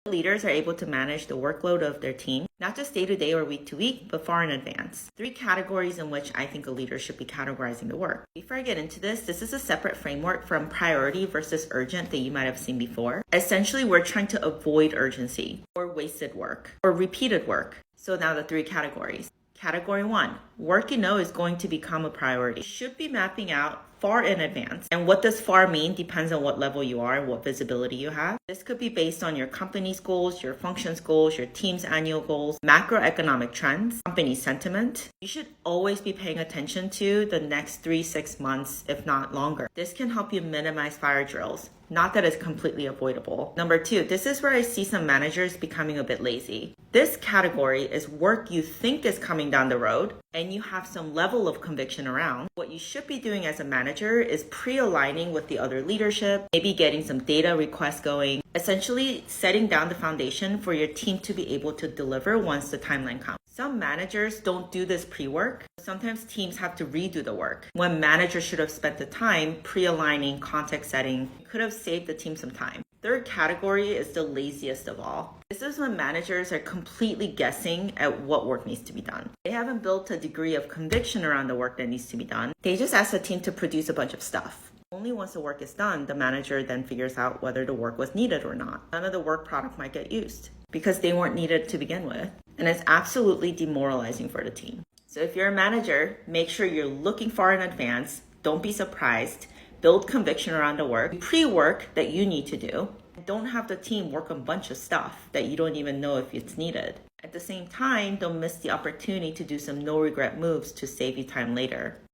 Leaders are able to manage the workload of their team, not just day to day or week to week, but far in advance. 3 categories in which I think a leader should be categorizing the work. Before I get into this is a separate framework from priority versus urgent that you might have seen before. Essentially, we're trying to avoid urgency or wasted work or repeated work. So now the 3 categories. Category 1, work you know is going to become a priority. You should be mapping out far in advance. And what does far mean depends on what level you are and what visibility you have. This could be based on your company's goals, your function's goals, your team's annual goals, macroeconomic trends, company sentiment. You should always be paying attention to the next 3-6 months, if not longer. This can help you minimize fire drills. Not that it's completely avoidable. Number 2, this is where I see some managers becoming a bit lazy. This category is work you think is coming down the road and you have some level of conviction around. What you should be doing as a manager is pre-aligning with the other leadership, maybe getting some data requests going, essentially setting down the foundation for your team to be able to deliver once the timeline comes. Some managers don't do this pre-work. Sometimes teams have to redo the work. When managers should have spent the time pre-aligning, context setting, you could have saved the team some time. Third category is the laziest of all. This is when managers are completely guessing at what work needs to be done. They haven't built a degree of conviction around the work that needs to be done. They just ask the team to produce a bunch of stuff. Only once the work is done, the manager then figures out whether the work was needed or not. None of the work product might get used because they weren't needed to begin with. And it's absolutely demoralizing for the team. So if you're a manager, make sure you're looking far in advance. Don't be surprised. Build conviction around the work. Pre-work that you need to do. Don't have the team work a bunch of stuff that you don't even know if it's needed. At the same time, don't miss the opportunity to do some no regret moves to save you time later.